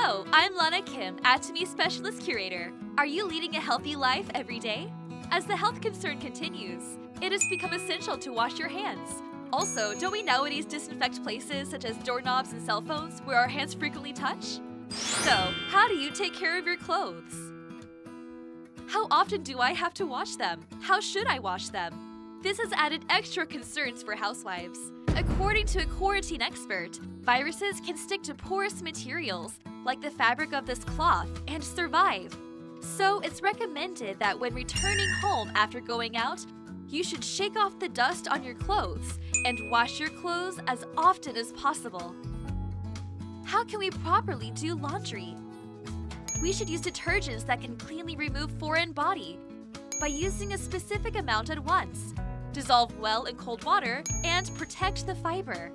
Hello, I'm Lana Kim, Atomy Specialist Curator. Are you leading a healthy life every day? As the health concern continues, it has become essential to wash your hands. Also, don't we nowadays disinfect places such as doorknobs and cell phones where our hands frequently touch? So, how do you take care of your clothes? How often do I have to wash them? How should I wash them? This has added extra concerns for housewives. According to a quarantine expert, viruses can stick to porous materials, like the fabric of this cloth, and survive. So it's recommended that when returning home after going out, you should shake off the dust on your clothes and wash your clothes as often as possible. How can we properly do laundry? We should use detergents that can cleanly remove foreign body by using a specific amount at once, dissolve well in cold water, and protect the fiber.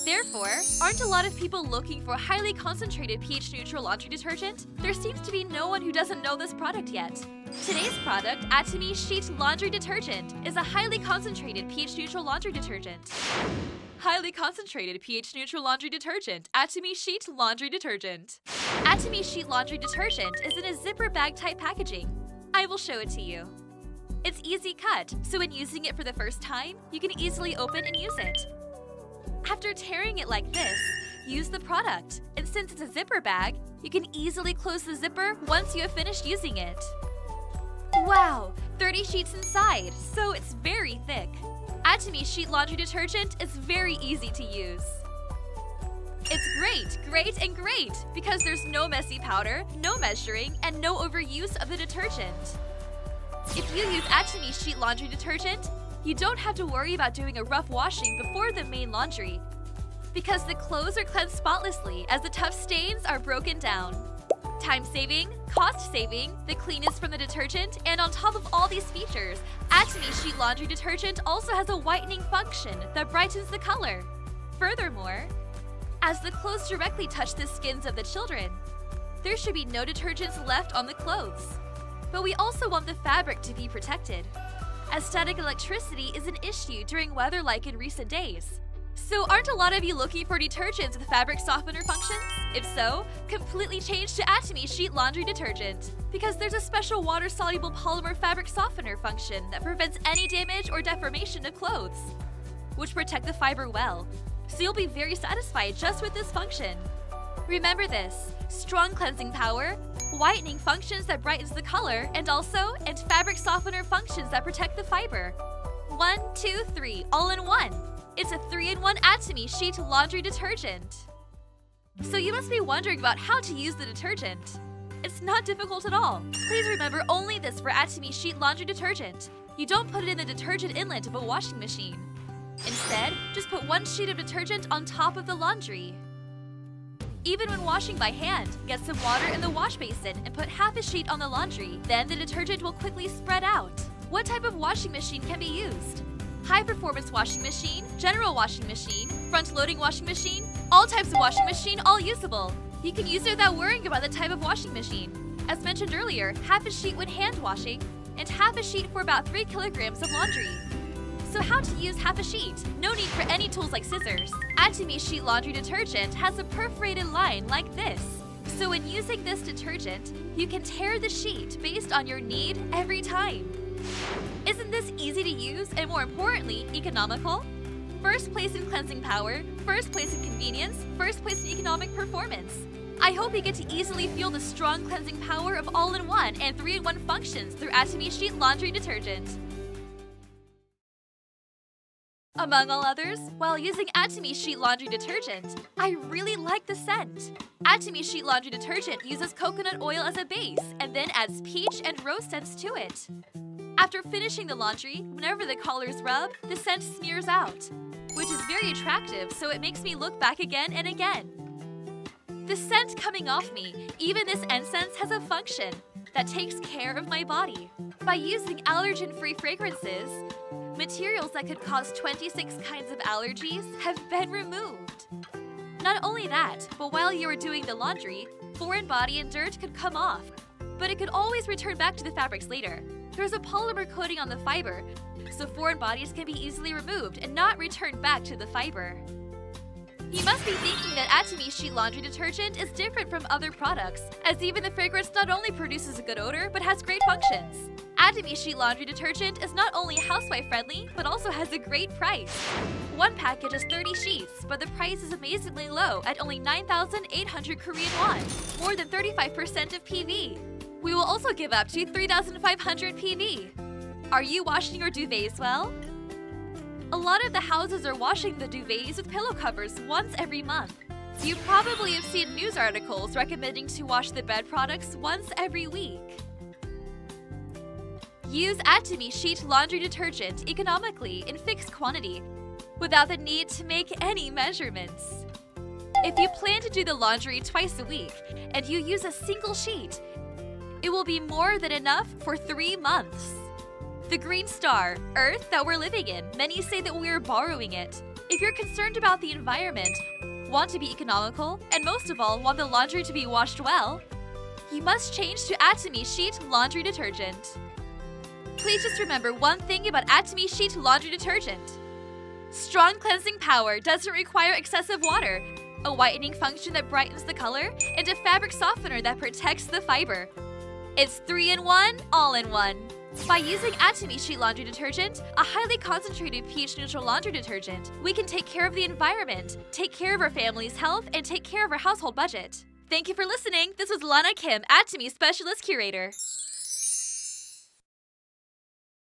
Therefore, aren't a lot of people looking for highly concentrated pH-neutral laundry detergent? There seems to be no one who doesn't know this product yet. Today's product, Atomy Sheet Laundry Detergent, is a highly concentrated pH-neutral laundry detergent. Highly concentrated pH-neutral laundry detergent, Atomy Sheet Laundry Detergent. Atomy Sheet Laundry Detergent is in a zipper bag type packaging. I will show it to you. It's easy cut, so when using it for the first time, you can easily open and use it. After tearing it like this, use the product, and since it's a zipper bag, you can easily close the zipper once you have finished using it. Wow, 30 sheets inside, so it's very thick. Atomy Sheet Laundry Detergent is very easy to use. It's great, and great, because there's no messy powder, no measuring, and no overuse of the detergent. If you use Atomy Sheet Laundry Detergent, you don't have to worry about doing a rough washing before the main laundry, because the clothes are cleansed spotlessly as the tough stains are broken down. Time-saving, cost-saving, the cleanest from the detergent, and on top of all these features, Atomy Sheet Laundry Detergent also has a whitening function that brightens the color. Furthermore, as the clothes directly touch the skins of the children, there should be no detergents left on the clothes. But we also want the fabric to be protected, as static electricity is an issue during weather like in recent days. So aren't a lot of you looking for detergents with fabric softener functions? If so, completely change to Atomy Sheet Laundry Detergent, because there's a special water-soluble polymer fabric softener function that prevents any damage or deformation of clothes, which protect the fiber well. So you'll be very satisfied just with this function. Remember this: strong cleansing power, whitening functions that brightens the color, and fabric softener functions that protect the fiber. 1, 2, 3, all in one. It's a 3-in-1 Atomy Sheet Laundry Detergent. So you must be wondering about how to use the detergent. It's not difficult at all. Please remember only this for Atomy Sheet Laundry Detergent. You don't put it in the detergent inlet of a washing machine. Instead, just put one sheet of detergent on top of the laundry. Even when washing by hand, get some water in the wash basin and put half a sheet on the laundry. Then the detergent will quickly spread out. What type of washing machine can be used? High-performance washing machine, general washing machine, front-loading washing machine, all types of washing machine, all usable. You can use it without worrying about the type of washing machine. As mentioned earlier, half a sheet when hand washing, and half a sheet for about 3 kilograms of laundry. So how to use half a sheet? No need for any tools like scissors. Atomy Sheet Laundry Detergent has a perforated line like this. So when using this detergent, you can tear the sheet based on your need every time. Isn't this easy to use and, more importantly, economical? First place in cleansing power, first place in convenience, first place in economic performance. I hope you get to easily feel the strong cleansing power of all-in-one and 3-in-1 functions through Atomy Sheet Laundry Detergent. Among all others, while using Atomy Sheet Laundry Detergent, I really like the scent. Atomy Sheet Laundry Detergent uses coconut oil as a base and then adds peach and rose scents to it. After finishing the laundry, whenever the collars rub, the scent smears out, which is very attractive, so it makes me look back again and again. The scent coming off me, even this incense, has a function that takes care of my body. By using allergen-free fragrances, materials that could cause 26 kinds of allergies have been removed. Not only that, but while you are doing the laundry, foreign body and dirt could come off, but it could always return back to the fabrics later. There's a polymer coating on the fiber, so foreign bodies can be easily removed and not returned back to the fiber. You must be thinking that Atomy sheet laundry detergent is different from other products, as even the fragrance not only produces a good odor, but has great functions. Atomy sheet laundry detergent is not only housewife-friendly, but also has a great price. One package is 30 sheets, but the price is amazingly low at only 9,800 Korean won, more than 35% of PV. We will also give up to 3,500 PV. Are you washing your duvets well? A lot of the houses are washing the duvets with pillow covers once every month. You probably have seen news articles recommending to wash the bed products once every week. Use Atomy sheet laundry detergent economically in fixed quantity, without the need to make any measurements. If you plan to do the laundry twice a week, and you use a single sheet, it will be more than enough for 3 months. The green star, Earth that we're living in, many say that we're borrowing it. If you're concerned about the environment, want to be economical, and most of all want the laundry to be washed well, you must change to Atomy sheet laundry detergent. Please just remember one thing about Atomy sheet laundry detergent. Strong cleansing power doesn't require excessive water, a whitening function that brightens the color, and a fabric softener that protects the fiber. It's 3-in-1, all-in-one. By using Atomy sheet laundry detergent, a highly concentrated pH-neutral laundry detergent, we can take care of the environment, take care of our family's health, and take care of our household budget. Thank you for listening. This was Lana Kim, Atomy Specialist Curator.